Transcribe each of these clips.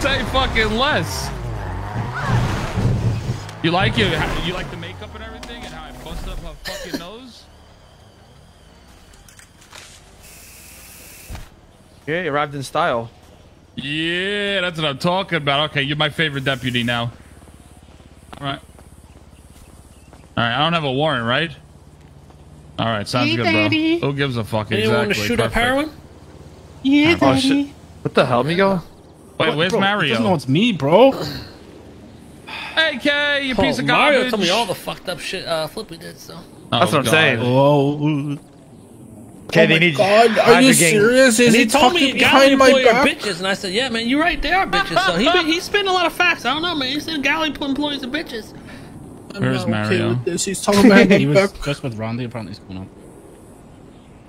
Say fucking less. You like it? You like the makeup and everything, and how I bust up her fucking nose? Yeah, you arrived in style. Yeah, that's what I'm talking about. Okay, you're my favorite deputy now. All right. All right, I don't have a warrant, right? All right, sounds good, bro. Who gives a fuck? Anyone want to shoot up heroin? Yeah, oh, shit. What the hell, amigo? Wait, where's bro, Mario? He doesn't know it's me, bro. Hey, Kay, you piece of Mario garbage. told me all the fucked up shit Flippy did, so. That's what I'm saying. Oh. Okay, they need. God, are you serious? Is he told me talking behind my back? bitches, and I said, yeah, man, you're right, they are bitches. So he's spitting a lot of facts. I don't know, man. He said galley employees are bitches. Where's Mario? He's talking behind He my was back. just with Randy. Apparently, he's going on.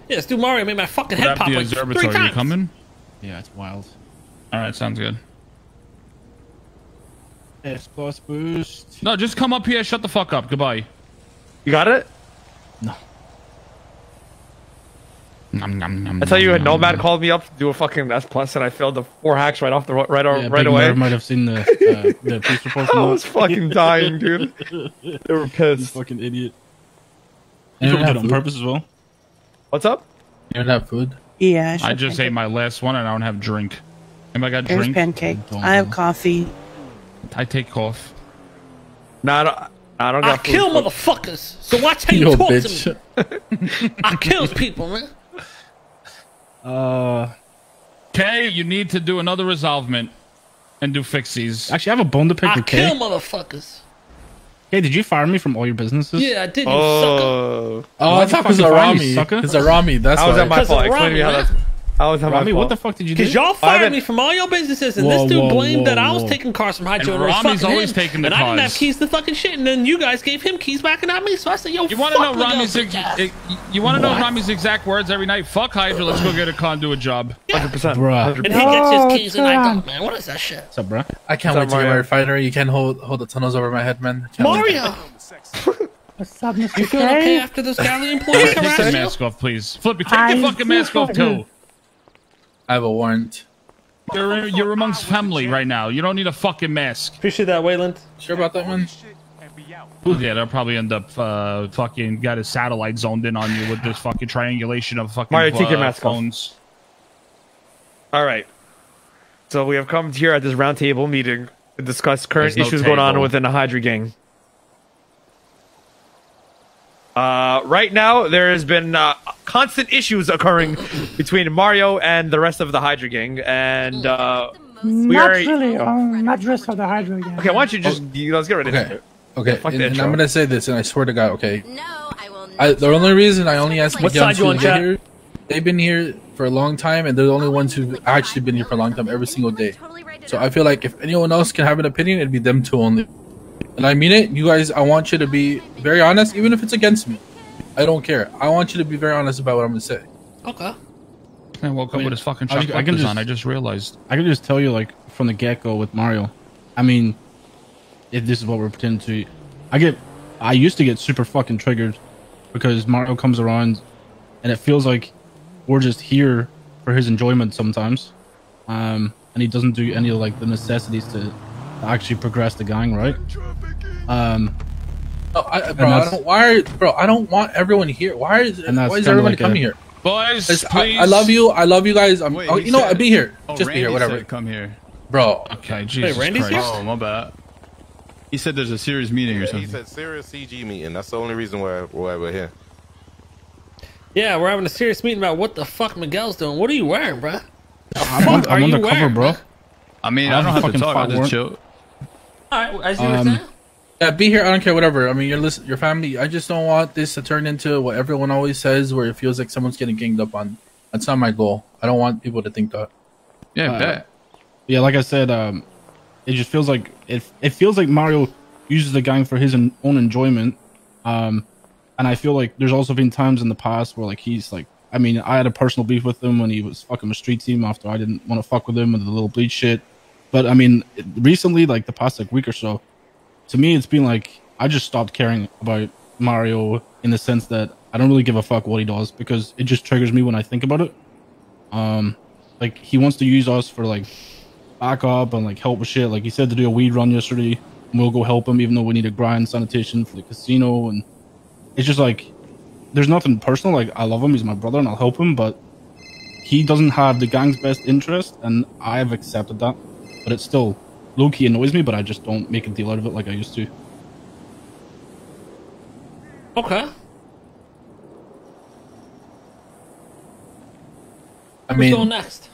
Yeah, this dude Mario made my fucking head pop the like 3 observatory, times. you coming? Yeah, it's wild. All right, sounds good. S plus boost. No, just come up here. Shut the fuck up. Goodbye. You got it? No. I tell you, a Nomad called me up to do a fucking S plus, and I failed the 4 hacks right off the right away. Might have seen the police report. I was fucking dying, dude. They were pissed. Fucking idiot. You You don't have did it on food? purpose as well. What's up? You don't have food? Yeah, I just ate my last one, and I don't have drink. Anybody got There's drink? pancake. I have coffee. I take off. Nah, I don't I got food. kill motherfuckers. So watch how you Yo, talk bitch. to me. I kills people, man. Kay, you need to do another resolvement and do fixies. Actually, I have a bone to pick I with kill Kay. motherfuckers. Hey, did you fire me from all your businesses? Yeah, I did, you sucker. Oh, I thought it was a Rami. It's a Rami. That's How was that why. my fault? Because of Explain to me how Rami, that's. How was that my Rami, fault? what the fuck did you do? Because y'all fired me from all your businesses, and this dude blamed that I was taking cars from Hydra. And it was Rami's fucking always him, taking the and I didn't have cars. keys to fucking shit, and then you guys gave him keys back and not me. So I said, yo, You want to know Miguel, Rami's bitch ass. you want to know Rami's exact words every night? Fuck Hydra. Let's go get a conduit job. 100%. Bruh. And he gets his keys and I don't, man. What is that shit? What's up, bro? I can't wait to get my fighter. You can't hold the tunnels over my head, man. Can't wait. Mario! What's up, Mr. You feeling okay after this galley employee Take your harassed you? mask off, please. Flippy, take your fucking mask off too. I have a warrant. You're amongst family right now. You don't need a fucking mask. Appreciate that, Wayland. Sure about that, man? Yeah, they'll probably end up fucking got his satellite zoned in on you with this fucking triangulation of fucking Mario, take your mask off. phones. All right. So we have come here at this roundtable meeting to discuss current There's no issues going on table. within the Hydra gang. Right now, there has been constant issues occurring between Mario and the rest of the Hydra gang, and we Not are. really. Not just for the Hydra again. Okay, why don't you just let's get ready to Okay. it. Okay, Fuck and the I'm intro. gonna say this, and I swear to God, okay? No, I will not. The only reason I only asked What Miguel side you on, to get chat? here, they've been here for a long time, and they're the only ones who've actually been here for a long time every single day. So I feel like if anyone else can have an opinion, it'd be them two only. And I mean it. You guys, I want you to be very honest, even if it's against me. I don't care. I want you to be very honest about what I'm gonna say. Okay. I woke up with his fucking I Chuck can Butters just- on. I just realized. I can just tell you, like, from the get-go with Mario. I mean, if this is what we're pretending to... I used to get super fucking triggered because Mario comes around and it feels like we're just here for his enjoyment sometimes. And he doesn't do any of, like, the necessities to actually progress the gang, right? I don't want everyone here. Why is everyone like coming here? Boys, please. I love you. I love you guys. You know what? Be here. Oh, Just be here. Randy Whatever. said come here. Bro. Okay, Jesus Randy's Christ. here? Oh, my bad. He said there's a serious meeting or He something. said serious CG meeting. That's the only reason why we're here. Yeah, we're having a serious meeting about what the fuck Miguel's doing. What are you wearing, bruh? I'm undercover, bro. I mean, I don't have to fucking talk. I'll fat just chill. Alright, as you were saying. Yeah, be here. I don't care. Whatever. I mean, your family. I just don't want this to turn into what everyone always says, where it feels like someone's getting ganged up on. That's not my goal. I don't want people to think that. Yeah, bet. Yeah, like I said, it just feels like it feels like Mario uses the gang for his own enjoyment. And I feel like there's also been times in the past where, like, he's like, I mean, I had a personal beef with him when he was fucking with Street Team after I didn't want to fuck with him with the little bleach shit. But I mean, recently, like the past like week or so, to me, it's been like I just stopped caring about Mario in the sense that I don't really give a fuck what he does because it just triggers me when I think about it. Like he wants to use us for like back up and like help with shit. Like he said to do a weed run yesterday, and we'll go help him, even though we need to grind sanitation for the casino. And it's just like, there's nothing personal. Like I love him, he's my brother, and I'll help him, but he doesn't have the gang's best interest, and I've accepted that. But it still low-key annoys me, but I just don't make a deal out of it like I used to. Okay. I mean, who's going next?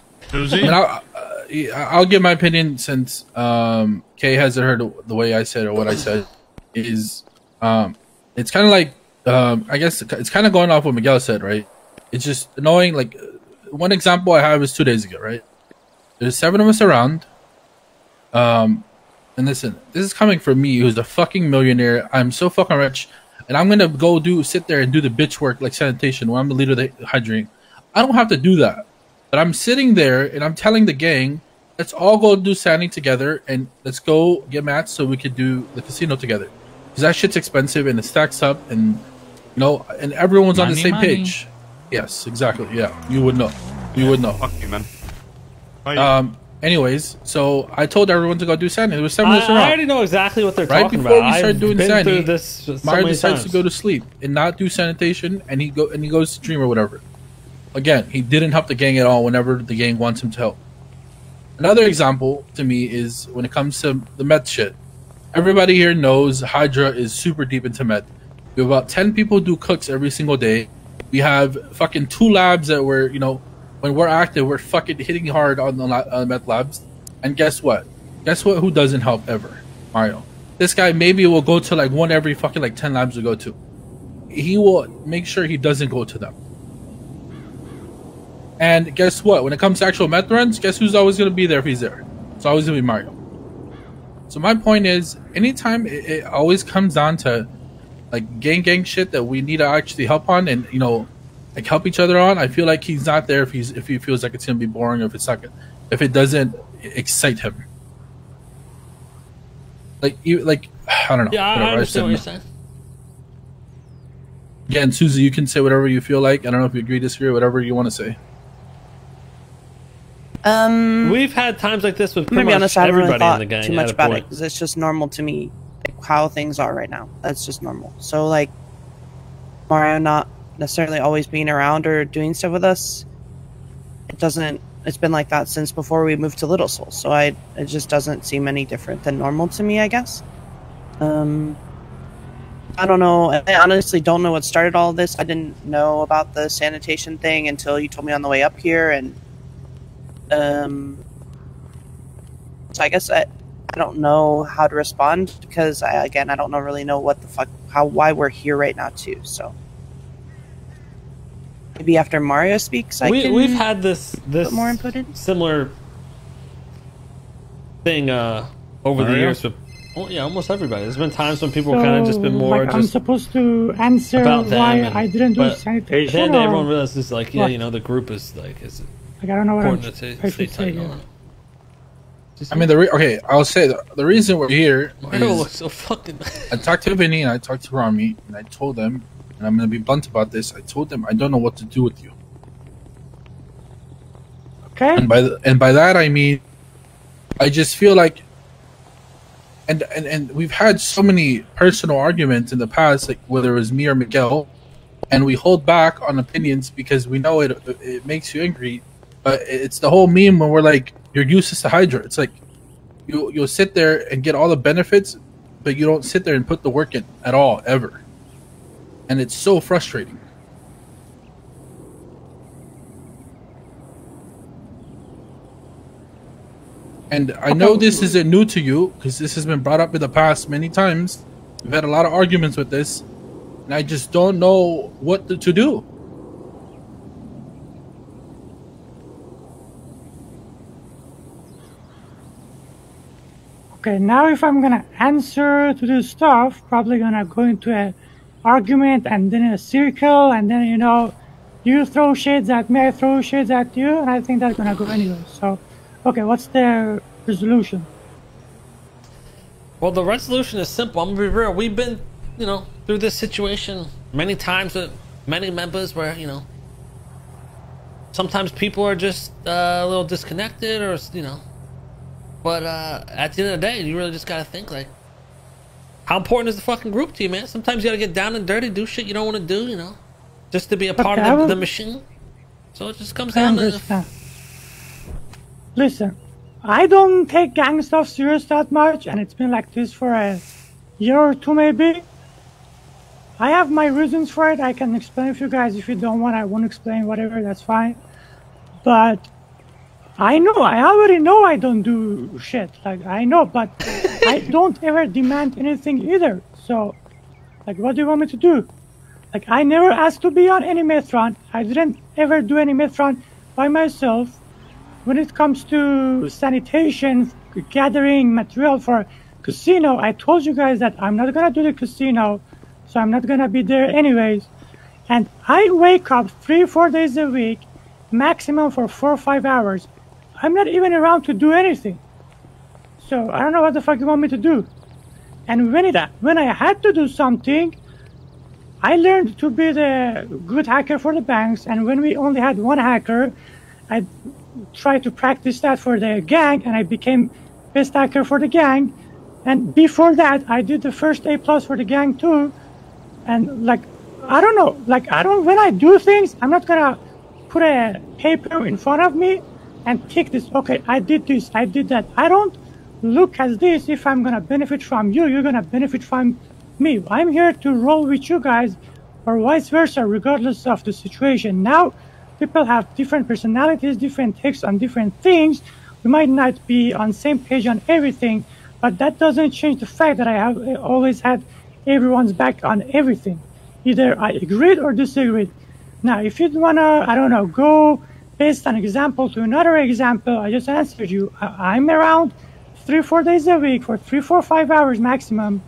I'll give my opinion since Kay hasn't heard the way I said or what I said. Is it's kind of like I guess it's kind of going off what Miguel said, right? It's just annoying. Like one example I have is 2 days ago, right? There's 7 of us around. And listen, this is coming from me, who's a fucking millionaire. I'm so fucking rich, and I'm gonna sit there and do the bitch work like sanitation when I'm the leader of the Hydra. I don't have to do that. But I'm sitting there and I'm telling the gang, let's all go do sanding together and let's go get mats so we could do the casino together. Because that shit's expensive and it stacks up, and and everyone's on the same page. Yes, exactly. Yeah, you would know. You would know. Fuck you, man. Anyways, so I told everyone to go do sanding. There was 7 of us around. I already know exactly what they're talking about. Right before we started doing sanding, this Mario decides to go to sleep and not do sanitation, and he goes to dream or whatever. Again, he didn't help the gang at all whenever the gang wants him to help. Another example to me is when it comes to the meth shit. Everybody here knows Hydra is super deep into meth. We have about 10 people who do cooks every single day. We have fucking 2 labs that we're, when we're active, we're fucking hitting hard on the meth labs. And guess what? Guess what? Who doesn't help ever? Mario. This guy maybe will go to like one every fucking like 10 labs to go to. He will make sure he doesn't go to them. And guess what? When it comes to actual meth runs, guess who's always going to be there if he's there? It's always going to be Mario. So my point is, anytime it always comes down to like gang shit that we need to actually help on and, like help each other on, I feel like he's not there if he feels like it's going to be boring or if it doesn't excite him. Like I don't know. Yeah, I understand what you're saying. Again, Susie, you can say whatever you feel like. I don't know if you agree, disagree, whatever you want to say. We've had times like this with pretty much everybody in the gang. Too much about it because it's just normal to me, like how things are right now. That's just normal. So like Mario not necessarily always being around or doing stuff with us, it's been like that since before we moved to Little Soul. So it just doesn't seem any different than normal to me, I guess. I don't know. I honestly don't know what started all this. I didn't know about the sanitation thing until you told me on the way up here, and so I guess I don't know how to respond because I don't really know what the fuck, why we're here right now too. So maybe after Mario speaks, we've had this put more input in. Similar thing over the years with almost everybody. There's been times when people kind of just been more I'm supposed to answer about why I didn't do sanitation. Then everyone realizes like the group is like is I don't know what I should say here. I mean, I'll say the reason we're here is so fucking. I talked to Vinny and I talked to Ramee and I told them, and I'm going to be blunt about this. I told them I don't know what to do with you. Okay. And by that I mean, I just feel like, and we've had so many personal arguments in the past, like whether it was me or Miguel, and we hold back on opinions because we know it makes you angry. But it's the whole meme when we're like, you're useless to Hydra. It's like you'll sit there and get all the benefits, but you don't sit there and put the work in at all, ever. And it's so frustrating. And I know this isn't new to you because this has been brought up in the past many times. We've had a lot of arguments with this, and I just don't know what to do. Okay, now if I'm gonna answer to this stuff, probably gonna go into an argument and then a circle, and then you throw shades at me, I throw shades at you, and I think that's gonna go anyway. So, okay, what's the resolution? Well, the resolution is simple. I'm gonna be real. We've been, through this situation many times with many members where, sometimes people are just a little disconnected or, But at the end of the day, you really just gotta think like, how important is the fucking group to you, man? Sometimes you gotta get down and dirty, do shit you don't want to do, you know, just to be a part of the machine. So it just comes down to. Listen, I don't take gang stuff serious that much, and it's been like this for a year or two maybe. I have my reasons for it. I can explain if you guys. If you don't want, I won't explain. Whatever, that's fine. But I already know I don't do shit. Like, I know, but I don't ever demand anything either. So, like, what do you want me to do? Like, I never asked to be on any Metron. I didn't ever do any Metron by myself. When it comes to sanitation, gathering material for casino, I told you guys that I'm not gonna do the casino, so I'm not gonna be there anyways. And I wake up 3-4 days a week, maximum for 4 or 5 hours. I'm not even around to do anything. So I don't know what the fuck you want me to do. And when I had to do something, I learned to be the good hacker for the banks. And when we only had one hacker, I tried to practice that for the gang, and I became best hacker for the gang. And before that, I did the first A+ for the gang too. And like, I don't know, like when I do things, I'm not gonna put a paper in front of me and tick this, okay, I did this, I did that. I don't look at this if I'm gonna benefit from you, you're gonna benefit from me. I'm here to roll with you guys, or vice versa, regardless of the situation. Now, people have different personalities, different takes on different things. We might not be on the same page on everything, but that doesn't change the fact that I have always had everyone's back on everything. Either I agreed or disagreed. Now, if you wanna, I don't know, go based on example to another example, I just answered you. I'm around 3-4 days a week for 3-4-5 hours maximum.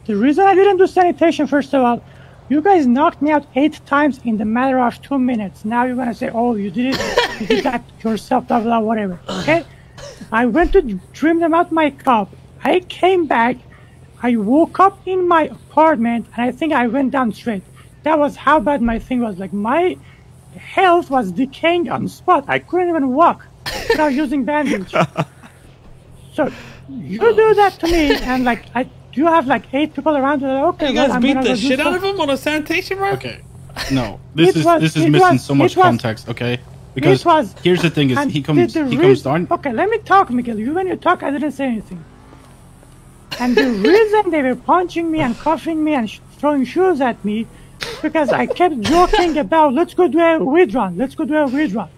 The reason I didn't do sanitation, first of all, you guys knocked me out 8 times in the matter of 2 minutes. Now you're gonna say, oh, you did it, you did that yourself, blah, blah, whatever, okay? I went to dream them out my cup. I came back, I woke up in my apartment, and I think I went down straight. That was how bad my thing was. Like, my health was decaying on the spot. I couldn't even walk without using bandage. So, you do that to me, and like, you have like 8 people around you. Okay, you guys beat the shit out of him on a sanitation run? Okay. No, this is missing so much context, okay? Because here's the thing: is he comes down. Okay, let me talk, Miguel. When you talk, I didn't say anything. And the reason they were punching me and cuffing me and throwing shoes at me, because I kept joking about, let's go do a weed run, let's go do a weed run.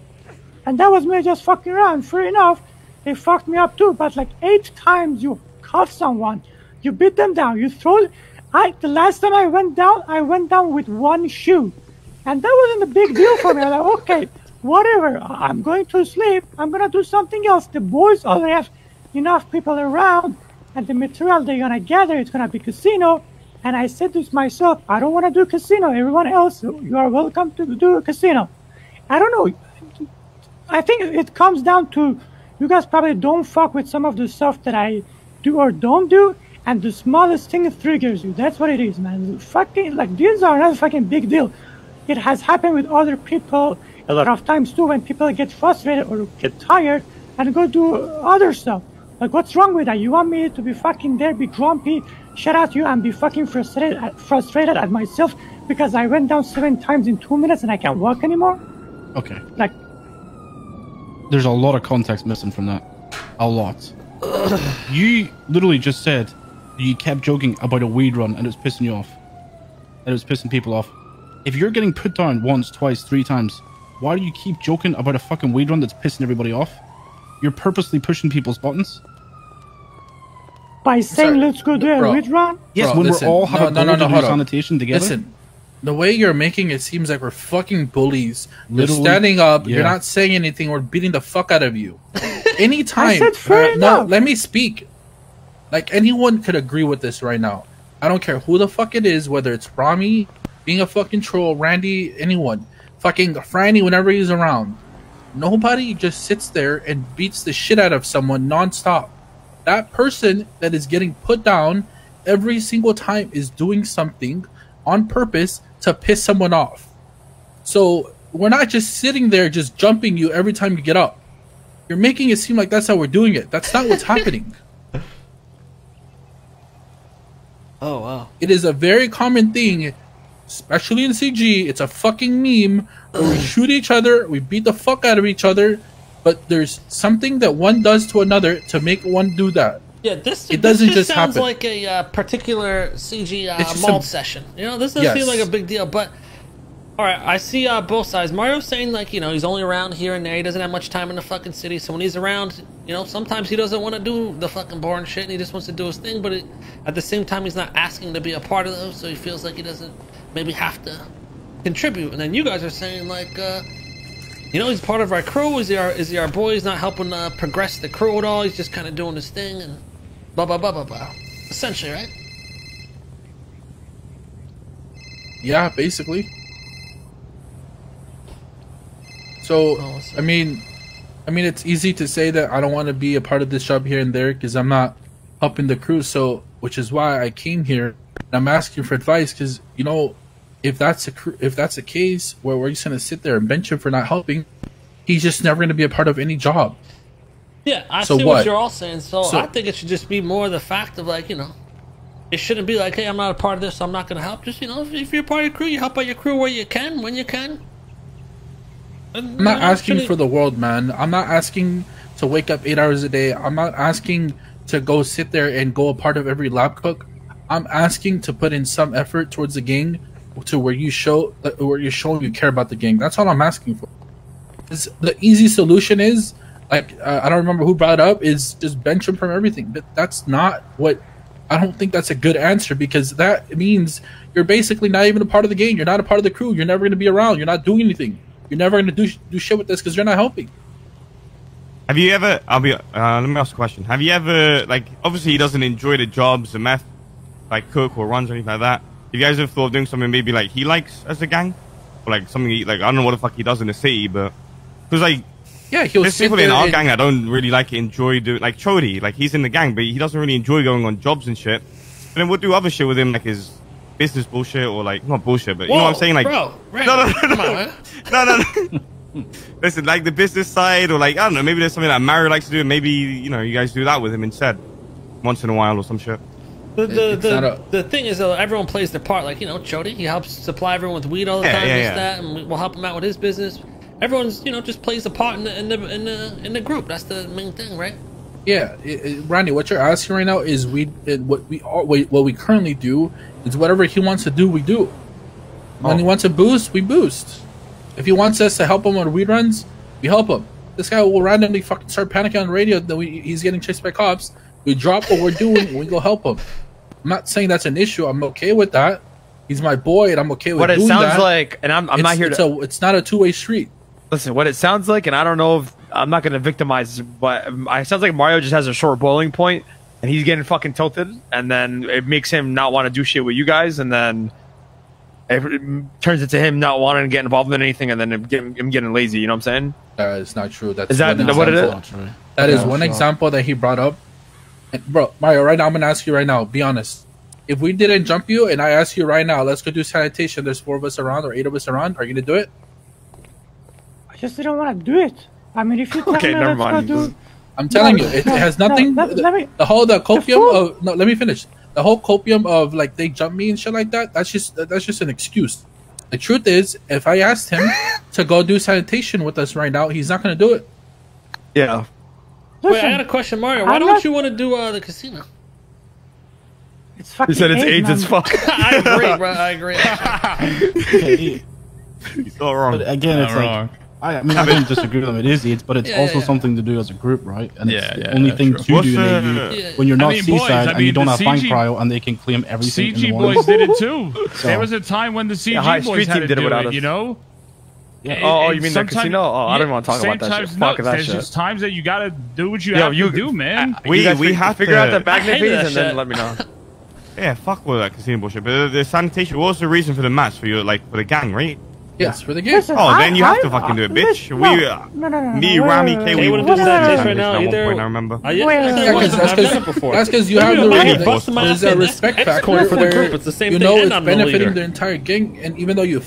And that was me just fucking around. Fair enough, they fucked me up too, but like 8 times you cuff someone, you beat them down, you throw. The last time I went down with 1 shoe. And that wasn't a big deal for me. I was like, okay, whatever, I'm going to sleep, I'm gonna do something else. The boys already have enough people around, and the material they're gonna gather, it's gonna be casino. And I said to myself, I don't want to do casino. Everyone else, you are welcome to do a casino. I don't know. I think it comes down to, you guys probably don't fuck with some of the stuff that I do or don't do, and the smallest thing triggers you. That's what it is, man. Fucking, like, these are not a fucking big deal. It has happened with other people a lot of times too, when people get frustrated or get tired and go do other stuff. Like, what's wrong with that? You want me to be fucking there, be grumpy, shout at you, and be fucking frustrated at myself because I went down 7 times in 2 minutes and I can't walk anymore? Okay. Like, there's a lot of context missing from that. A lot. You literally just said you kept joking about a weed run and it was pissing you off. And it was pissing people off. If you're getting put down once, twice, 3 times, why do you keep joking about a fucking weed run that's pissing everybody off? You're purposely pushing people's buttons. By saying, let's go do a weed run? Yes, when we're all having a goal to do sanitation together. Listen, the way you're making it seems like we're fucking bullies. You're standing up, you're not saying anything, we're beating the fuck out of you. Anytime. No, let me speak. Like, anyone could agree with this right now. I don't care who the fuck it is, whether it's Ramee, being a fucking troll, Randy, anyone. Fucking Franny whenever he's around. Nobody just sits there and beats the shit out of someone non-stop. That person that is getting put down every single time is doing something on purpose to piss someone off. So we're not just sitting there just jumping you every time you get up. You're making it seem like that's how we're doing it. That's not what's happening. Oh, wow. It is a very common thing, especially in CG. It's a fucking meme where we shoot each other, we beat the fuck out of each other, but there's something that one does to another to make one do that. Yeah, this doesn't just sounds happen. like a particular CG It's just malt session. You know, this doesn't Yes. seem like a big deal, but all right, I see both sides. Mario's saying like, you know, he's only around here and there. He doesn't have much time in the fucking city, so when he's around, you know, sometimes he doesn't want to do the fucking boring shit and he just wants to do his thing, but at the same time, he's not asking to be a part of those, so he feels like he doesn't maybe have to contribute. And then you guys are saying like, you know, he's part of our crew. Is he our boy? He's not helping progress the crew at all. He's just kind of doing his thing and blah blah blah blah blah. Essentially, right? Yeah, basically. So, I mean, it's easy to say that I don't want to be a part of this job here and there because I'm not helping the crew. So, which is why I came here. And I'm asking for advice because, you know, if that's a case where we're just gonna sit there and bench him for not helping, he's just never gonna be a part of any job. Yeah, I So see what you're all saying. So I think it should just be more the fact of like, you know, it shouldn't be like, hey, I'm not a part of this, so I'm not gonna help. Just, you know, if you're a part of your crew, you help out your crew where you can, when you can. And, I'm not asking for the world, man. I'm not asking to wake up 8 hours a day. I'm not asking to go sit there and go a part of every lab cook. I'm asking to put in some effort towards the gang to where you're showing you care about the gang. That's all I'm asking for. The easy solution is, like, I don't remember who brought it up, is just bench him from everything. But that's not what, I don't think that's a good answer because that means you're basically not even a part of the gang. You're not a part of the crew. You're never going to be around. You're not doing anything. You're never going to do shit with this because you're not helping. Have you ever, let me ask a question. Have you ever, like, obviously he doesn't enjoy the jobs, the meth, like cook or runs or anything like that. Have you guys ever thought of doing something maybe like he likes as a gang? Or like something like, I don't know what the fuck he does in the city, but, because like, yeah, there's people in our gang that don't really like enjoy doing, like Chody, like he's in the gang, but he doesn't really enjoy going on jobs and shit. But then we'll do other shit with him, like his business bullshit or like, not bullshit, but you know what I'm saying? Like, bro, no. Listen, like the business side or like, I don't know, maybe there's something that Mario likes to do and maybe, you know, you guys do that with him instead. Once in a while or some shit. The thing is, though, everyone plays their part. Like, you know, Chody, he helps supply everyone with weed all the time, that, and we'll help him out with his business. Everyone's, you know, just plays a part in the group. That's the main thing, right? Yeah, Randy, what you're asking right now is what we currently do is whatever he wants to do, we do. When he wants to boost, we boost. If he wants us to help him on weed runs, we help him. This guy will randomly fucking start panicking on the radio that he's getting chased by cops. We drop what we're doing and we go help him. I'm not saying that's an issue. I'm okay with that. He's my boy and I'm okay with what doing that. What it sounds like, and I'm not here to... It's not a two-way street. Listen, what it sounds like, and I don't know if... I'm not going to victimize, but it sounds like Mario just has a short boiling point and he's getting fucking tilted, and then it makes him not want to do shit with you guys, and then it turns into him not wanting to get involved in anything, and then him getting lazy. You know what I'm saying? It's not true. Is that what it is? That is one example that he brought up. And bro, Mario, right now I'm gonna ask you right now. Be honest. If we didn't jump you, and I ask you right now, let's go do sanitation. There's 4 of us around or 8 of us around. Are you gonna do it? I just didn't want to do it. I mean, if you tell me let's go do... I'm telling you, it has nothing. Let me Let me finish. The whole copium of like they jump me and shit like that. That's just an excuse. The truth is, if I asked him to go do sanitation with us right now, he's not gonna do it. Yeah. Wait, I got a question, Mario. Why don't you want to do the casino? It's fucking. He said it's AIDS as fuck. I agree, bro. I agree. He's not wrong. But again, it's like I mean, I don't disagree with them. It is AIDS, but it's also something to do as a group, right? And it's the only thing to do when you're not seaside and you don't have fine cryo and they can claim everything. CG boys did it too. There was a time when the CG boys had to do it, you know? Yeah, oh, you mean the casino? Oh, I don't want to talk about that shit. Fuck that There's shit. just times that you gotta do what you have to do, man. We have to figure out the magnet fees and then let me know. Yeah, fuck all that casino bullshit. But the sanitation, what was the reason for the match for you, like for the gang, right? Yes, for the game. Listen, then you have to fucking do it, bitch. Me, Ramee, KW, wouldn't do sanitation right now either. I remember. That's because you have there's a respect factor for the group. It's the same you thing. know it's benefiting the entire gang, and even though you're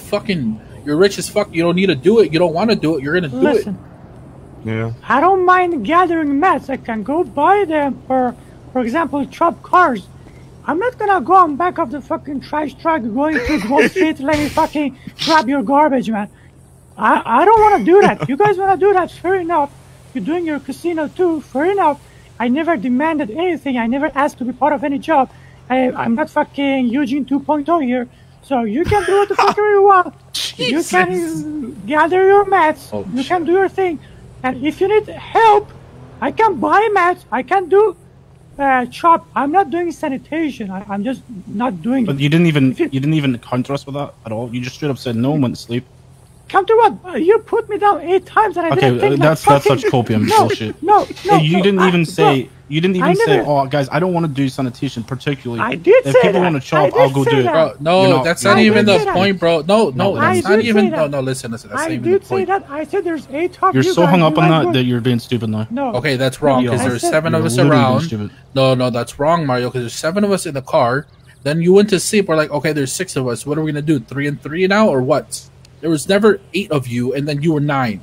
rich as fuck, you don't need to do it. You don't want to do it. You're gonna do it. Yeah. I don't mind gathering mats. I can go buy them, or, for example, chop cars. I'm not gonna go on back of the fucking trash truck going to Wall Street. Let me fucking grab your garbage, man. I don't want to do that. You guys want to do that? Fair enough. You're doing your casino too. Fair enough. I never demanded anything. I never asked to be part of any job. I'm not fucking Eugene 2.0 here. So you can do what the fuck you want. You can gather your mats. You can do your thing. And if you need help, I can buy mats. I can do chop. I'm not doing sanitation. I'm just not doing But it. you didn't even counter us with that at all. You just straight up said no and went to sleep. Counter what? You put me down 8 times and I didn't think that's such copium bullshit. No, you didn't even say. You didn't even say, never- "Oh, guys, I don't want to do sanitation particularly." I did if say people that. want to chop, I I'll did go say do it. that. Bro, no, You know, that's not I even did the say that. point, bro. No, I that's not did even. say that. No, listen. That's not I even the did say point. that. I said there's 8 of You're you so guys. hung up You on guys that were- that you're being stupid now. No. Okay, that's wrong because I there's said- 7 of You're us literally being around. stupid. No, that's wrong, Mario. Because there's 7 of us in the car. Then you went to sleep. We're like, okay, there's 6 of us. What are we gonna do? 3 and 3 now, or what? There was never 8 of you, and then you were 9.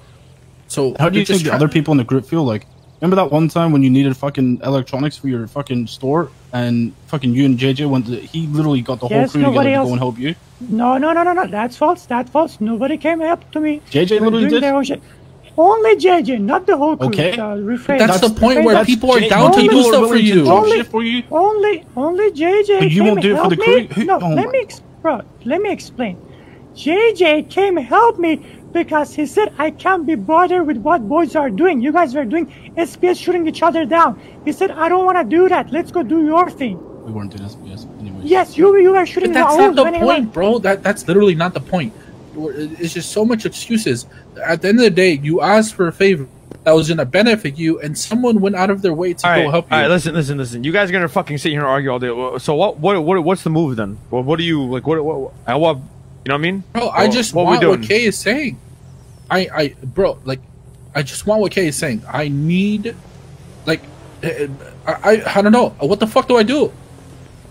So How do you you're just think the other people in the group feel like? Remember that one time when you needed fucking electronics for your fucking store, and fucking you and JJ went to, he literally got the whole Yes, crew together nobody to else- go and help you? No. That's false. That's false. Nobody came up to me. JJ They were literally doing did? their own shit. Only JJ, not the whole crew. Okay. Rephrase. That's the point where Rephrase. people are Jay- down to people do are stuff for willing to you. do Only- shit for you? Only JJ But you came won't do it for help the me. crew? No, Oh let my- me let me explain. JJ came help me because he said I can't be bothered with what boys are doing. You guys were doing SPS shooting each other down. He said I don't want to do that. Let's go do your thing. We weren't doing SPS anyways. Yes, you were shooting But that's the not the anyway. point, bro. That's literally not the point. It's just so much excuses. At the end of the day, you asked for a favor that was going to benefit you, and someone went out of their way to go help you. All right, listen. You guys are gonna fucking sit here and argue all day. So what's the move then? What do you like? What you know what I mean? Bro, I just what we want doing? what Kay is saying. I just want what Kay is saying. I need, like, I don't know. What the fuck do I do?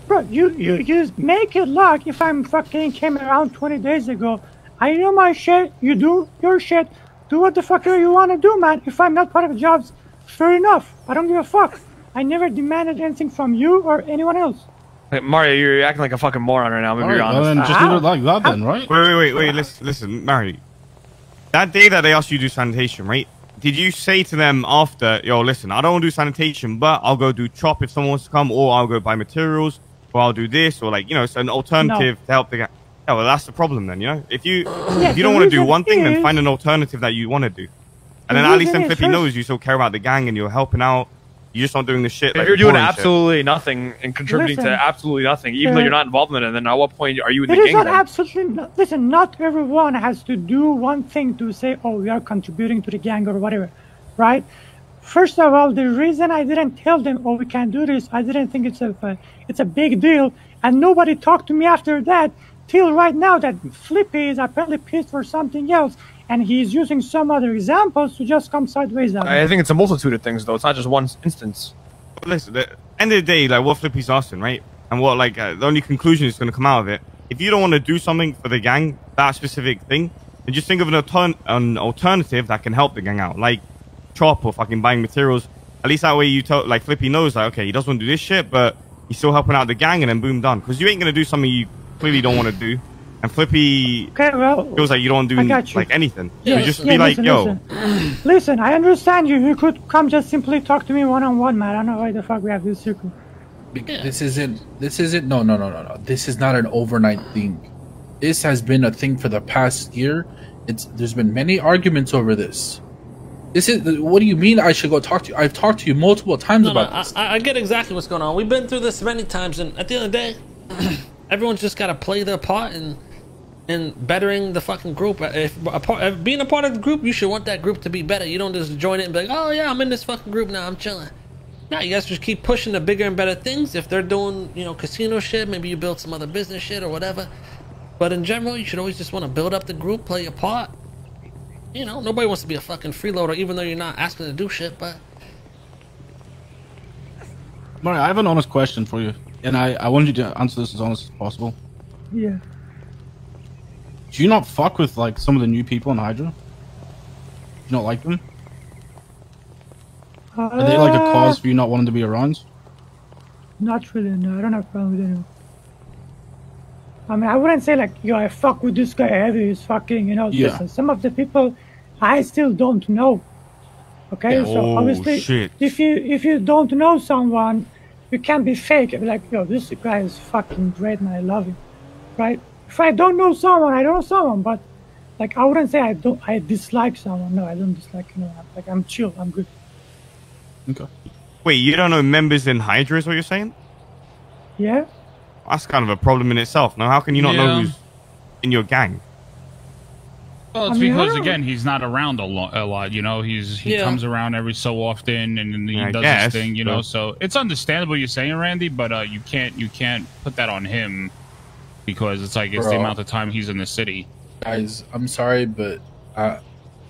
Bro, you just make it look if I'm fucking came around 20 days ago. I do my shit, you do your shit. Do what the fuck you want to do, man. If I'm not part of the jobs, fair enough. I don't give a fuck. I never demanded anything from you or anyone else. Hey, Mario, you're acting like a fucking moron right now. I'm gonna be Alright, honest. well, then just leave it like that then, right? Wait. Listen, Mary. That day that they asked you to do sanitation, right? Did you say to them after, yo, listen, I don't want to do sanitation, but I'll go do chop if someone wants to come, or I'll go buy materials, or I'll do this, or like, you know, it's an alternative to help the guy. Yeah, well, that's the problem then, you know? If you don't want to do one thing, then find an alternative that you want to do. And then at least then Flippy knows you still care about the gang and you're helping out. You're just not doing the shit. If you're doing absolutely nothing and contributing to absolutely nothing, even though you're not involved in it, then at what point are you in the It is gang? not then? absolutely not, listen, not everyone has to do one thing to say, oh, we are contributing to the gang or whatever, right? First of all, the reason I didn't tell them, oh, we can do this, I didn't think it's a big deal, and nobody talked to me after that till right now that Flippy is apparently pissed for something else, and he's using some other examples to just come sideways at me. I think it's a multitude of things, though. It's not just one instance. Listen, at the end of the day, like what Flippy's asking, right? And what, like, the only conclusion is going to come out of it. If you don't want to do something for the gang, that specific thing, then just think of an alternative that can help the gang out, like chop or fucking buying materials. At least that way you tell, like, Flippy knows, like, okay, he doesn't want to do this shit, but he's still helping out the gang, and then boom, done. Because you ain't going to do something you clearly don't want to do. And Flippy feels like you don't do like anything. Yeah, So just be like, yo. Listen, I understand you. You could come just simply talk to me one-on-one, man. I don't know why the fuck we have this circle. This isn't no. This is not an overnight thing. This has been a thing for the past year. There's been many arguments over this. This is, what do you mean I should go talk to you? I've talked to you multiple times about this. I get exactly what's going on. We've been through this many times, and at the end of the day, everyone's just got to play their part in bettering the fucking group. Being a part of the group, you should want that group to be better. You don't just join it and be like, oh yeah, I'm in this fucking group now, I'm chilling. Now you guys just keep pushing the bigger and better things. If they're doing, you know, casino shit, maybe you build some other business shit or whatever. But in general, you should always just want to build up the group, play your part. You know, nobody wants to be a fucking freeloader, even though you're not asking to do shit, but... Mario, I have an honest question for you, and I want you to answer this as honest as possible. Yeah. Do you not fuck with, like, some of the new people in Hydra? Do you not like them? Are they like a cause for you not wanting to be around? Not really, no. I don't have a problem with anyone. I mean, I wouldn't say like, yo, I fuck with this guy heavy, he's fucking, you know, listen, some of the people I still don't know. Okay, Yeah. so obviously, shit. if you don't know someone, you can't be fake. Be like, yo, this guy is fucking great and I love him, right? If I don't know someone, I don't know someone, but like, I wouldn't say I dislike someone. No, I don't dislike anyone. Like, I'm chill, I'm good. Okay. Wait, you don't know members in Hydra is what you're saying? Yeah. That's kind of a problem in itself. Now, how can you not know who's in your gang? Well, it's because again he's not around a lot. You know, he comes around every so often, and he does his thing. You know, so it's understandable you're saying, Randy, but you can't put that on him because it's like it's the amount of time he's in the city. Guys, I'm sorry, but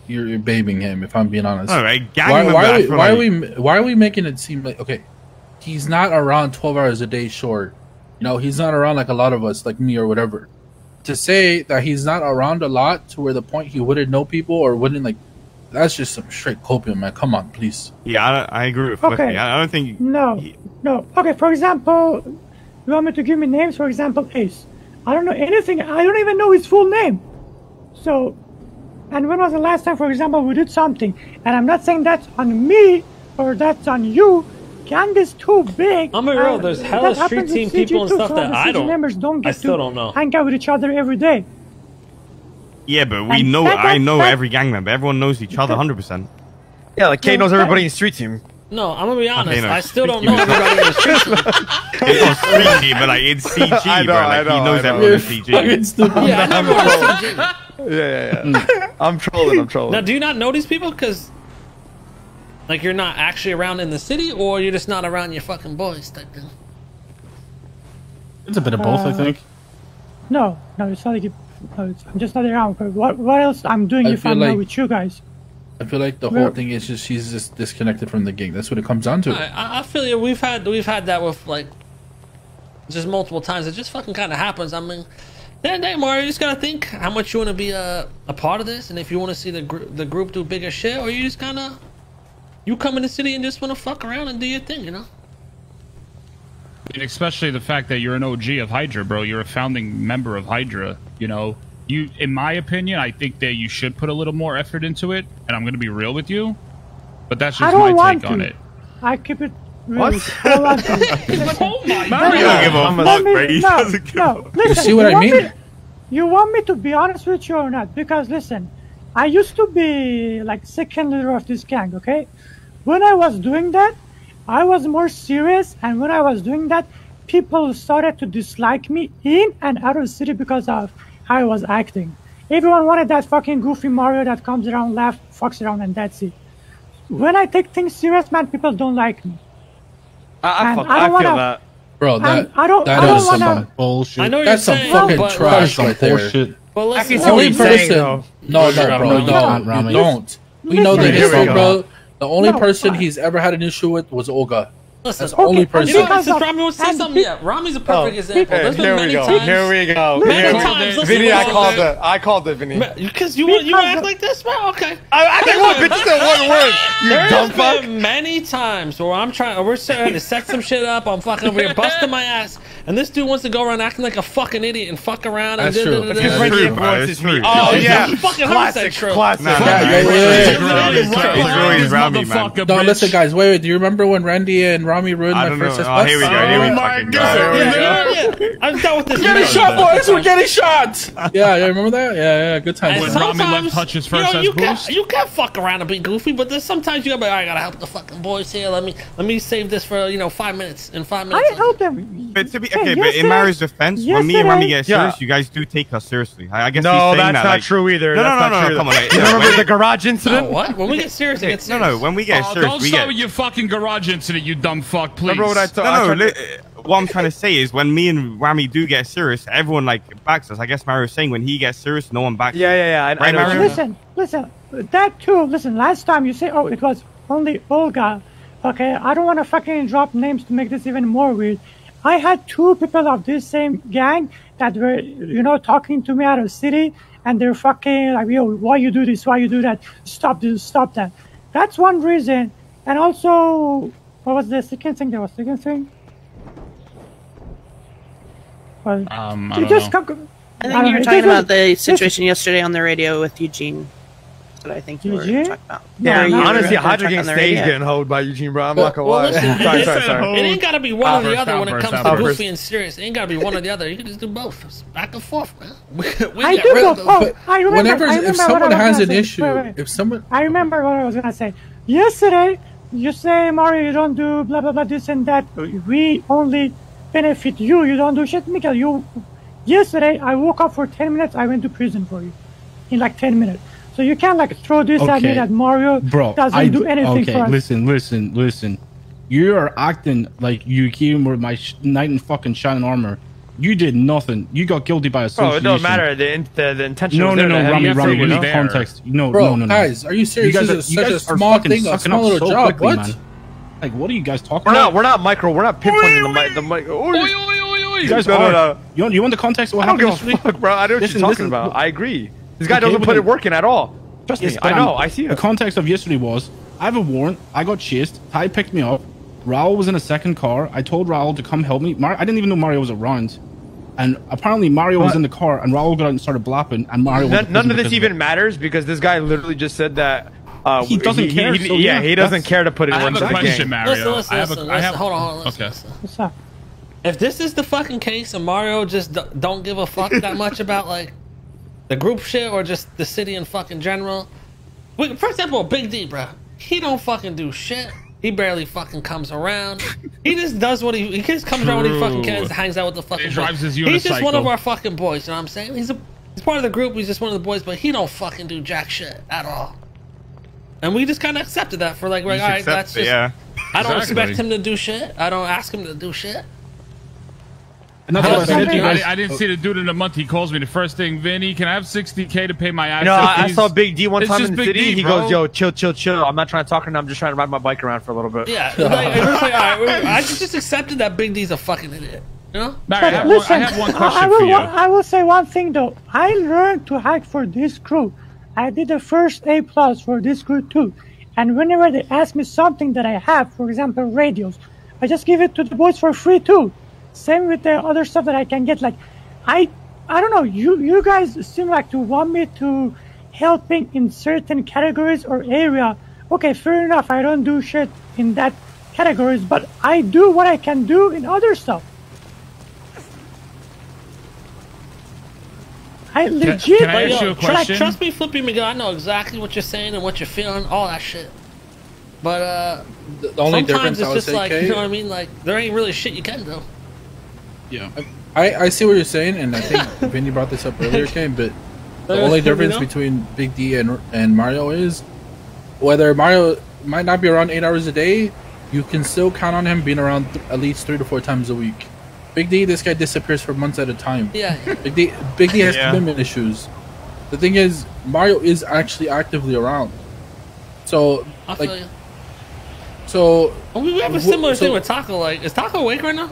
you're babying him. If I'm being honest. All right, why are we making it seem like he's not around 12 hours a day short? You know, he's not around like a lot of us, like me or whatever. To say that he's not around a lot to where the point he wouldn't know people or wouldn't like, that's just some straight copium, man. Come on, please. Yeah, I agree with Flippy. I don't think... No. Okay, for example, you want me to give me names? For example, Ace. I don't know anything. I don't even know his full name. So, and when was the last time, for example, we did something? And I'm not saying that's on me or that's on you. Gang is too big. I'm a real. There's hella street team people and stuff that I don't. Members don't get I still don't know. Hang out with each other every day. Yeah, but we know. I know every gang member. Everyone knows each other 100%. Yeah, like K knows everybody in street team. No, I'm gonna be honest. I still don't know everybody in the street team. It's not street team, but like it's CG, bro. Like he knows everyone in CG. Yeah. I'm trolling. Now, do you not know these people? Because like you're not actually around in the city, or you're just not around your fucking boys type thing? It's a bit of both, I think. No, it's not like I'm just not around. What else I'm doing if I'm not with you guys? I feel like the whole thing is just she's just disconnected from the gang. That's what it comes down to. I feel you. We've had that with like just multiple times. It just fucking kind of happens. I mean, then Mario, you just gotta think how much you want to be a part of this, and if you want to see the group do bigger shit, or you just kind of you come in the city and just want to fuck around and do your thing, you know. And especially the fact that you're an OG of Hydra, bro. You're a founding member of Hydra. You know, in my opinion, I think that you should put a little more effort into it. And I'm going to be real with you, but that's just my take on it. I keep it real. What? I don't want to. Oh my God! You don't give a fuck, bro. He doesn't give a fuck. Listen, you see what I mean? You want me to be honest with you or not? Because listen, I used to be like second leader of this gang. Okay, when I was doing that, I was more serious, and when I was doing that, people started to dislike me in and out of the city because of how I was acting. Everyone wanted that fucking goofy Mario that comes around, laughs, fucks around, and that's it. When I take things serious, man, people don't like me. I feel that. Bro, that is some bullshit. I know that's you're some saying, fucking but trash right there. Bullshit. But listen, the only person. No, bro, you don't. We know the history, bro. The only person he's ever had an issue with was Olga. Listen, that's the only person. You know, since Ramee wants to say something, Ramee's a perfect example. There's been many times. Here we go. Many times. Listen, Vinny, I called it, Vinny. Because you act like this, bro? Okay. I think one bitch said one word. You dumb fuck. There's been many times where we're trying to set some shit up. I'm fucking over here busting my ass. And this dude wants to go around acting like a fucking idiot and fuck around. That's and true. It's true. Oh, yeah. Classic. Classic. No, listen, guys. Wait. Do you remember when Randy and Ramee ruined my first bus? Oh, here we go. Here we fucking go. I'm done with this. We're getting shot, boys. We're getting shot. Yeah, you remember that? Yeah. Good time. When Ramee left Hutch's first boost. You can't fuck around and be goofy, but there's sometimes you gotta be like, I gotta help the fucking boys here. Let me save this for 5 minutes. In 5 minutes. I help them. But to be but in Mario's defense, when me and Ramee get serious, you guys do take us seriously. I guess no, he's saying that's that, not true either. No, come on. You remember the garage incident? What? When we get serious, it gets serious. No, when we get serious, don't start with your fucking garage incident, you dumb fuck, please. Remember what I told? What I'm trying to say is when me and Ramee do get serious, everyone backs us. I guess Mario's saying when he gets serious, no one backs us. Yeah. Right, Mario? Listen. That too. Listen, last time you say, oh, it was only Olga. Okay, I don't want to fucking drop names to make this even more weird. I had two people of this same gang that were, talking to me out of the city, and they're fucking like, yo, why you do this? Why you do that? Stop this, stop that. That's one reason And also, what was the second thing? There was second thing. Well, I you don't just know. I think you were talking about the situation yesterday on the radio with Eugene. That's what I think you were Eugene? talking about. Yeah, you honestly, were Hydra talking Gang on the stays radio. getting hoed by Eugene, bro. I'm not gonna lie. listen, sorry. It ain't gotta be one or the Outburst, other when it comes outburst, to outburst. goofy and serious. It ain't gotta be one or the other. You can just do both. It's back and forth, man. We I get do rid go. of those. Oh, I remember. Whenever, I remember if what someone I was has gonna an say. issue, Wait. if someone, I remember what I was gonna say. Yesterday, you say, Mario, you don't do blah blah blah this and that. We only benefit you. You don't do shit, Miguel. Yesterday, I woke up for 10 minutes. I went to prison for you, in like 10 minutes. So you can't like throw this at me Okay. that Mario doesn't do anything for us. Listen. You are acting like you came with my knight in fucking shining armor. You did nothing. You got guilty by Bro, association. it don't matter. The intention. No, was there. The heavy effort Rami, we was need there. context. No, bro, no. guys, are you serious? You guys This is are such a fucking small thing, a sucking small up little so job. quickly, What? man. Like, what are you guys talking about? We're not micro. We're not pinpointing the mic. You guys No, are. no. You want the context of what I don't happened give a yesterday? fuck, bro. I know what you're talking about. I agree. This guy doesn't put it working at all. Trust me. I know. I see The it. context of yesterday was, I have a warrant. I got chased. Ty picked me up. Raul was in a second car. I told Raul to come help me. I didn't even know Mario was around. And apparently Mario was in the car, and Raul got out and started blapping, and Mario was None of this even matters because this guy literally just said that he doesn't care. So he doesn't care to put it I in have a the question, game. Mario. Listen. Hold on. Okay. What's up? If this is the fucking case and Mario just don't give a fuck that much about like the group shit or just the city in fucking general, for example, Big D, bro, he don't fucking do shit. He barely fucking comes around. He just does what he just comes around when he fucking can, hangs out with the fucking He drives boys. his He's just one of unicycle. our fucking boys. You know what I'm saying? He's part of the group. He's just one of the boys, but he don't fucking do jack shit at all. And we just kind of accepted that for like, all right, that's just. Yeah. I don't Exactly. expect him to do shit. I don't ask him to do shit. And that's what I said to you guys. I didn't see the dude in a month. He calls me the first thing, Vinny, can I have $60K to pay my access No, I fees?" saw Big D one It's time just in the Big city. D, He bro. goes, "Yo, chill. I'm not trying to talk to him. I'm just trying to ride my bike around for a little bit." Yeah, like, it was like, all right, I just accepted that Big D's a fucking idiot. You know? Barry, I have one question will, for you. I will say one thing though. I learned to hack for this crew. I did the first A+ for this crew too. And whenever they ask me something that I have, for example, radios, I just give it to the boys for free too. Same with the other stuff that I can get. Like, I don't know. You guys seem like to want me to helping in certain categories or area. Okay, fair enough. I don't do shit in that categories, but I do what I can do in other stuff. I legit. can I ask you a question? Trust me, Flippy Miguel, I know exactly what you're saying and what you're feeling, all that shit. But the only sometimes difference it's I would just say, like, Kay, you know what I mean? Like, there ain't really shit you can do. Yeah. I see what you're saying, and I think Vinny brought this up earlier, Kay, but the only difference between Big D and Mario is whether Mario might not be around 8 hours a day, you can still count on him being around at least 3 to 4 times a week. Big D, this guy disappears for months at a time. Yeah. Big D has commitment issues. The thing is, Mario is actually actively around. So, I like, feel you. so We have a similar thing with Taco. Like, is Taco awake right now?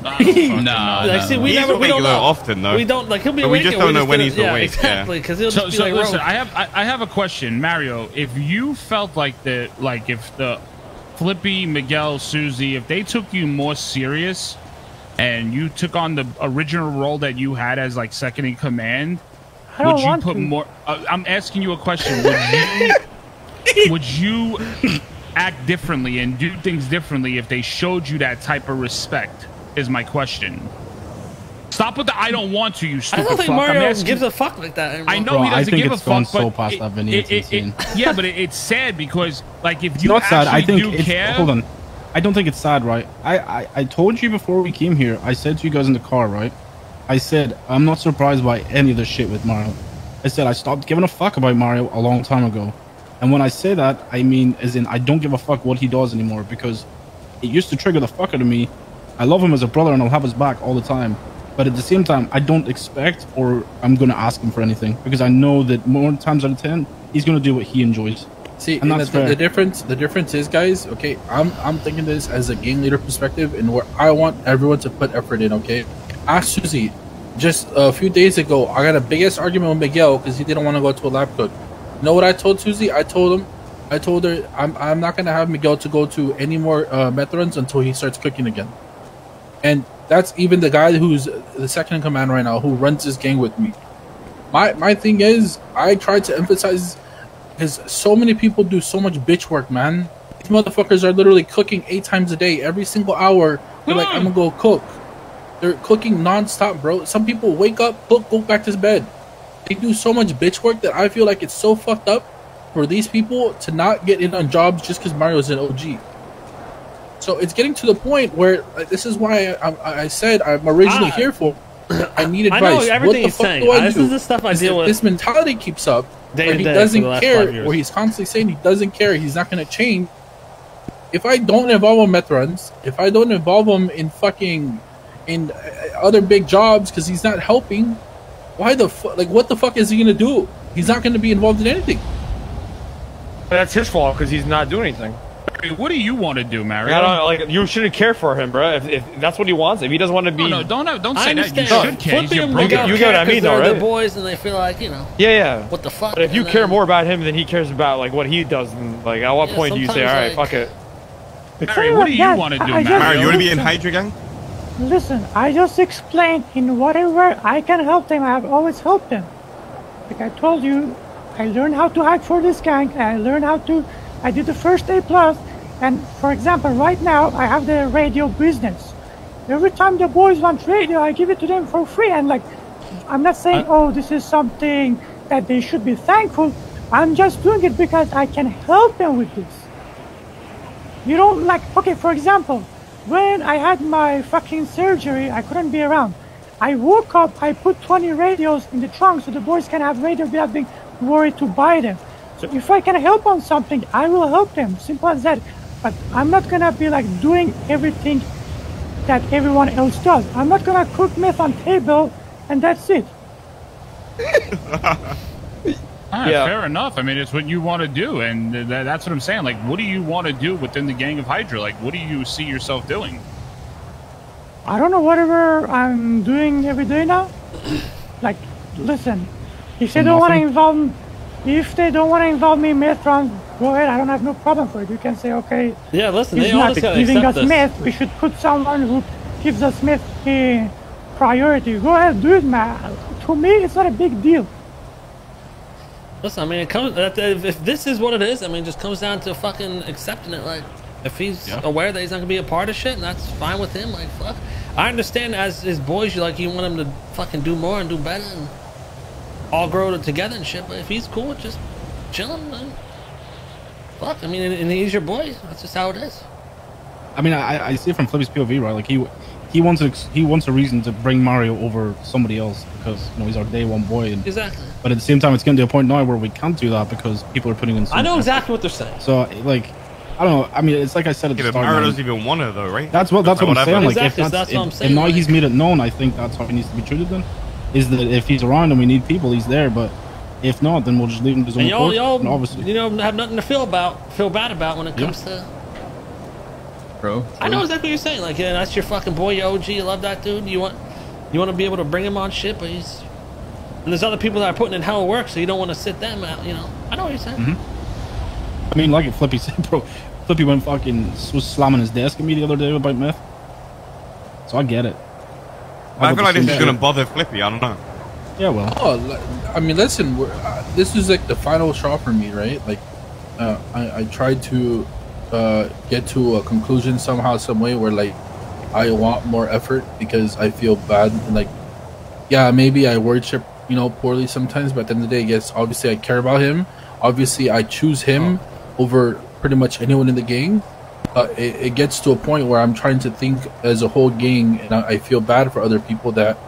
Nah, Like, see, we He's never, we awake don't know. often though. We don't like he'll be But we awake. just and don't know just when didn't- he's yeah, awake, exactly. Because he'll So just be like, listen, rogue. I have a question, Mario. If you felt like if the Flippy, Miguel, Susie, if they took you more serious and you took on the original role that you had as like second in command, I don't would you want put to. more? I'm asking you a question. Would you act differently and do things differently if they showed you that type of respect? Is my question. Stop with the "I don't want to," you I stupid don't think fuck. I'm Mario asking- gives a fuck like that anymore. I know Bro, he I doesn't think give a it's gone fuck, so but past that, Vinny, it's insane. yeah, but it's sad because like if It's you not sad. I actually think do it's. care, Hold on. I don't think it's sad, right? I told you before we came here. I said to you guys in the car, right? I said I'm not surprised by any of the shit with Mario. I said I stopped giving a fuck about Mario a long time ago. And when I say that, I mean as in I don't give a fuck what he does anymore because it used to trigger the fuck out of me. I love him as a brother and I'll have his back all the time. But at the same time, I don't expect or I'm going to ask him for anything because I know that more times out of 10, he's going to do what he enjoys. See, And that's fair. the difference is, guys. Okay, I'm thinking this as a gang leader perspective, and where I want everyone to put effort in. Okay, ask Susie. Just a few days ago, I got a big ass argument with Miguel because he didn't want to go to a lab cook. You know what I told Susie? I told him, I told her I'm not gonna have Miguel to go to any more meth runs until he starts cooking again. And that's even the guy who's the second in command right now, who runs this gang with me. My thing is, I try to emphasize, because so many people do so much bitch work, man. These motherfuckers are literally cooking 8 times a day, every single hour. They're like, I'm gonna go cook. They're cooking non-stop, bro. Some people wake up, cook, go back to bed. They do so much bitch work that I feel like it's so fucked up for these people to not get in on jobs just because Mario's an OG. So it's getting to the point where this is why I said I'm originally here for. I need advice. I know everything what the fuck saying. do I This do? is the stuff I deal with. This mentality keeps up, where he doesn't care, where he's constantly saying he doesn't care, he's not going to change. If I don't involve him in meth runs, if I don't involve him in fucking other big jobs because he's not helping, why the fuck? Like, what the fuck is he going to do? He's not going to be involved in anything. That's his fault because he's not doing anything. What do you want to do, Mario? I don't, like, you shouldn't care for him, bro. If that's what he wants, if he doesn't want to be, don't say that. You should care. Flippy and you get what I mean, though, right? They're boys, and they feel like, you know. Yeah. What the fuck? But if you care more about him than he cares about like what he does, then like at what point do you say, all right, fuck it? Mario, what do you want to do, Mario? You want to be in Hydra gang? Listen, I just explained in whatever I can help them. I have always helped them. Like I told you, I learned how to hack for this gang. I learned how to. I did the first A+. And for example, right now I have the radio business. Every time the boys want radio, I give it to them for free. And like, I'm not saying, oh, this is something that they should be thankful. I'm just doing it because I can help them with this. You don't like, okay, for example, when I had my fucking surgery, I couldn't be around. I woke up, I put 20 radios in the trunk so the boys can have radio without being worried to buy them. So if I can help on something, I will help them. Simple as that. But I'm not gonna be like doing everything that everyone else does. I'm not gonna cook meth on table and that's it. Fair enough. I mean, it's what you want to do, and that's what I'm saying. Like, what do you want to do within the gang of Hydra? Like, what do you see yourself doing? I don't know, whatever I'm doing every day now. Like, listen, if they don't want to involve me in meth runs, go ahead. I don't have no problem for it. You can say, okay, yeah, listen, he's not giving us meth. We should put someone who gives us meth priority. Go ahead, do it, man. To me, it's not a big deal. Listen, I mean, it comes. If this is what it is, I mean, it just comes down to fucking accepting it. Like, if he's aware that he's not gonna be a part of shit, and that's fine with him. Like, fuck. I understand as his boys, you want him to fucking do more and do better and all grow together and shit. But if he's cool with just chilling, then fuck. I mean, and he's your boy. That's just how it is. I mean, I see it from Flippy's POV, right? Like he wants a reason to bring Mario over somebody else because he's our day one boy. And, exactly. But at the same time, it's getting to a point now where we can't do that because people are putting in. I know exactly what they're saying. So like, I don't know. I mean, it's like I said at the start. Mario doesn't even want it though, right? That's what I'm saying. Like, exactly, that's what I'm saying. If now he's made it known, I think that's how he needs to be treated. Then is that if he's around and we need people, he's there. But if not, then we'll just leave him to his own course. Y'all, obviously, have nothing to feel bad about when it comes to. Bro, I know exactly what you're saying. Like, yeah, that's your fucking boy, your OG. You love that dude. You want to be able to bring him on shit, but he's. And there's other people that are putting in hell work, so you don't want to sit them out. I know what you're saying. I mean, like Flippy said, bro. Flippy was slamming his desk at me the other day about meth. So I get it. I feel like this is gonna bother Flippy. I don't know. Yeah, well. Oh, I mean, listen. This is like the final straw for me, right? Like, I tried to get to a conclusion somehow, some way, where like I want more effort because I feel bad. And, like, yeah, maybe I worship poorly sometimes, but at the end of the day, yes, obviously I care about him. Obviously, I choose him over pretty much anyone in the gang. It gets to a point where I'm trying to think as a whole gang, and I feel bad for other people that,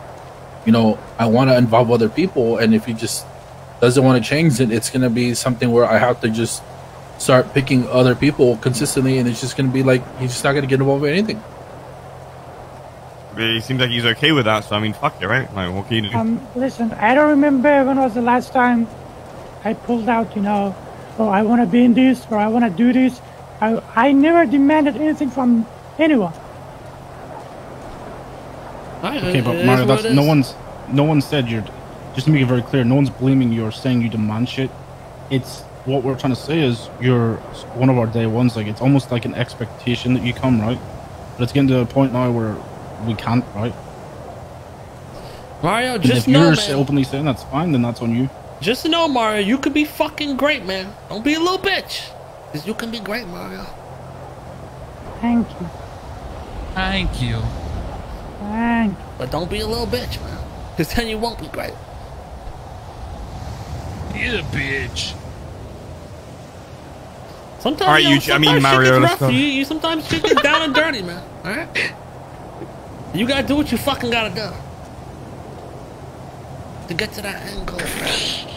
I want to involve other people, and if he just doesn't want to change it, it's going to be something where I have to just start picking other people consistently, and it's just going to be like, he's just not going to get involved with anything. He seems like he's okay with that, so I mean, fuck it, right? Like, what can you do? Listen, I don't remember when was the last time I pulled out, oh, I want to be in this, or I want to do this. I never demanded anything from anyone. Okay, but Mario, that's no one said you're. Just to make it very clear, no one's blaming you or saying you demand shit. It's what we're trying to say is you're one of our day ones. Like it's almost like an expectation that you come, right? But it's getting to a point now where we can't, right? Mario, And just if know, you're man. openly saying that's fine, then that's on you. Just know, Mario, you could be fucking great, man. Don't be a little bitch. Because you can be great, Mario. Thank you. Thank you. Thank you. But don't be a little bitch, man. Because then you won't be great. You're a bitch. Sometimes, All right, you know, I mean, sometimes Mario, shit let's gets go. rough. You sometimes shit get down and dirty, man. Alright? You gotta do what you fucking gotta do. To get to that end goal, man.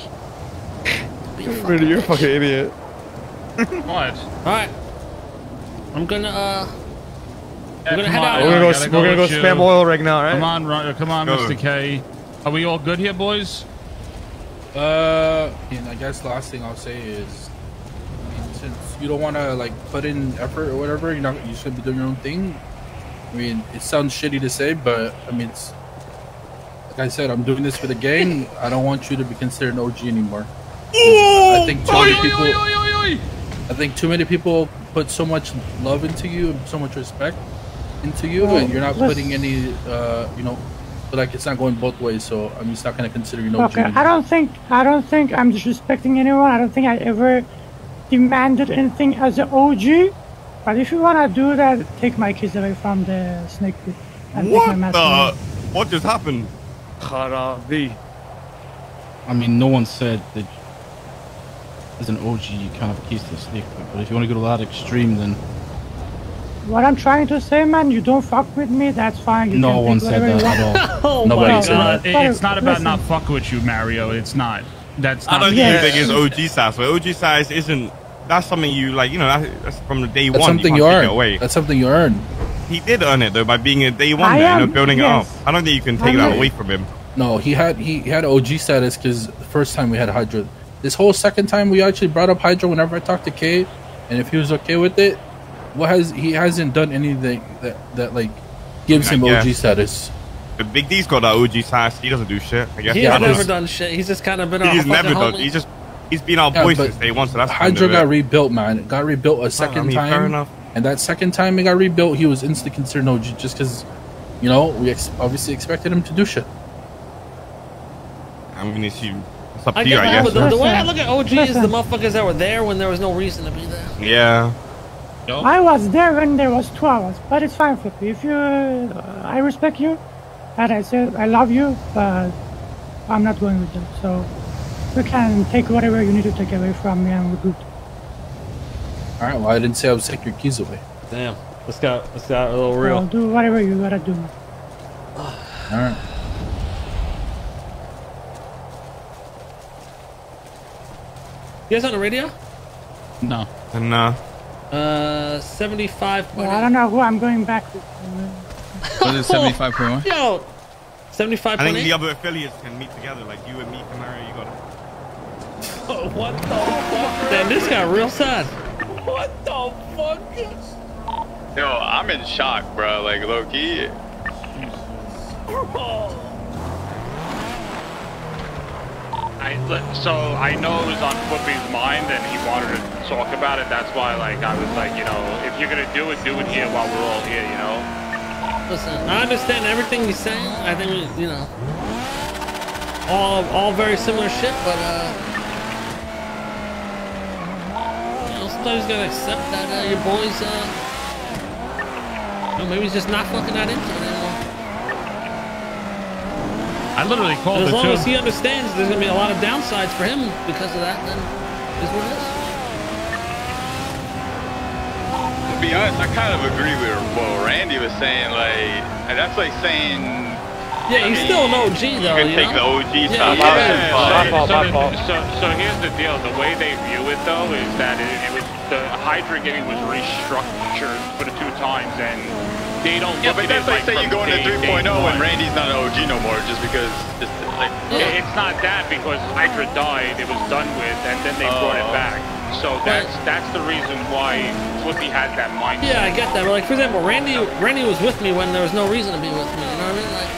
You're a fucking idiot. What? Alright. I'm gonna Yeah, gonna come head on, out. We're gonna I go. gotta We're gonna go with you. spam oil rig now, right? Come on, Go. Mr. K. Are we all good here, boys? And I guess last thing I'll say is, I mean, since you don't want to like put in effort or whatever, you should be doing your own thing. I mean, it sounds shitty to say, but I mean, it's like I said, I'm doing this for the gang. I don't want you to be considered an OG anymore. I think too many people. I think too many people put so much love into you and so much respect into you, and you're not putting any, you know, but like it's not going both ways. So I'm just not gonna consider you an OG. Okay, I don't think I'm disrespecting anyone. I don't think I ever demanded anything as an OG. But if you wanna do that, take my kids away from the snake pit and take my mask away. What just happened? Kharabi. I mean, no one said that as an OG you can't have a keys to the snake pit, but if you want to go to that extreme, then What I'm trying to say, man, you don't fuck with me, that's fine. You no can one take said whatever that you want. at all. Oh Nobody my said god. that. It's not about Listen. not fucking with you, Mario. It's not. That's I not. don't Yeah. even think it's OG size. But OG size isn't. That's something you like. You know, that's from the day That's one. something you you can't take it earn. away. That's something you earn. He did earn it though by being a day one. I There, you know, am, building yes. it up. I don't think you can take I'm that not- away from him. No, he had OG status because the first time we had Hydra. This whole second time we actually brought up Hydra whenever I talked to K, and if he was okay with it, he hasn't done anything that like gives him Yeah. OG status. But Big D's got that OG size. He doesn't do shit. I guess. He's Yeah, never just- done shit. He's just kind of been our He's fucking never done. homie. He's been our Yeah, boy but since day one. So that's Hydra kind got of it. rebuilt, man. It got rebuilt a second I mean, fair time, enough. and that second time it got rebuilt, he was instantly considered OG just because, you know, we obviously expected him to do shit. I mean, it's up I to you, get I that, guess. but the way I look at OG is the Listen. motherfuckers that were there when there was no reason to be there. Yeah. I was there when there was 2 hours, but it's fine, Flippy. If you, I respect you, and I said I love you, but I'm not going with them. So you can take whatever you need to take away from me, and we're good. All right, well, I didn't say I would take your keys away. Damn. Let's got a little So real. do whatever you gotta do. All right. You guys on the radio? No. And 75. Well, I don't know who I'm going back with. Was it 75.1? Yo, I think the 75.8. other affiliates can meet together, like you and me, Camaro. You got it. Oh, what the fuck? Damn, this got real sad. What the fuck? Yo, I'm in shock, bro. Like, low key. So I know it was on Flippy's mind and he wanted to talk about it. That's why, like, I was like, you know, if you're gonna do it here while we're all here, you know. Listen, I understand everything he's saying. I think we, you know, all very similar shit, but you know, sometimes you gotta accept that your boys, you know, maybe he's just not fucking that into it anymore. I literally called And as it long too. as he understands there's gonna be a lot of downsides for him because of that, then it is what it is. To be honest, I kind of agree with what Randy was saying. Like, that's like saying. Yeah, he's still an OG though. You can take the OG stuff out. So here's the deal. The way they view it though is that it was the Hydra game was restructured for the 2 times, and they don't. Yeah, look but at that's like it saying you from go into day 3.0 one. and Randy's not an OG no more just because it's like. It's not that because Hydra died, it was done with, and then they brought it back. So that's the reason why Flippy has that mindset. Yeah, I get that. But like, for example, Randy was with me when there was no reason to be with me. You know what I mean? Like,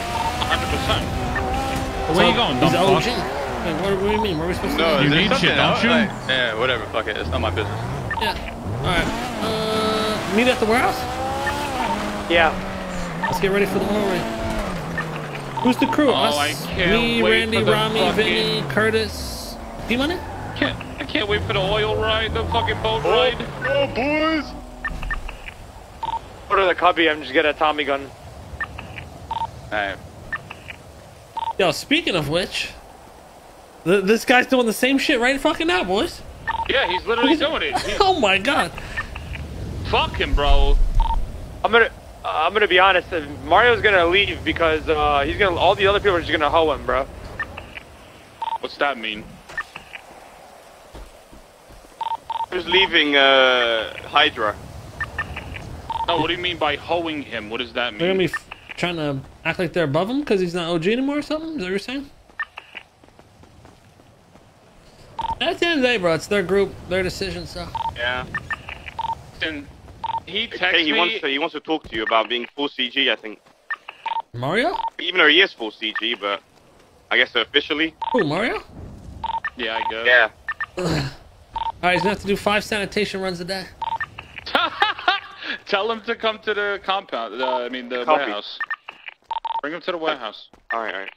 100%. Where you going, dumb he's OG. fuck? Wait, what do you mean? What are we supposed to No, do? You there's need something shit, don't else, you? like- yeah, whatever. Fuck it. It's not my business. Yeah. Alright. Meet at the warehouse? Yeah. Let's get ready for the oil rig. Who's the crew? Oh, Us? I can't Me, wait Randy, for the Ramee, fucking- Vinny, Curtis. D-Money? I can't wait for the oil ride, the fucking boat ride. Oh, boys! Go to the cubby. I'm just getting a Tommy gun. Alright. Yo, speaking of which, this guy's doing the same shit right fucking now, boys. Yeah, he's literally doing it. Oh my god. Fuck him, bro. I'm gonna be honest. Mario's gonna leave because he's gonna. All the other people are just gonna hoe him, bro. What's that mean? Who's leaving Hydra? No, what do you mean by hoeing him? What does that mean? They're gonna be trying to act like they're above him because he's not OG anymore or something? Is that what you're saying? At the end of the day, bro, it's their group, their decision, so. Yeah. And he texted Hey, he me. wants to talk to you about being full CG, I think. Mario? Even though he is full CG, but I guess officially. Who, Mario? Yeah, I guess. Yeah. Alright, he's gonna have to do 5 sanitation runs a day. Tell him to come to the compound. I mean, the Copy. warehouse. Bring him to the warehouse. Alright.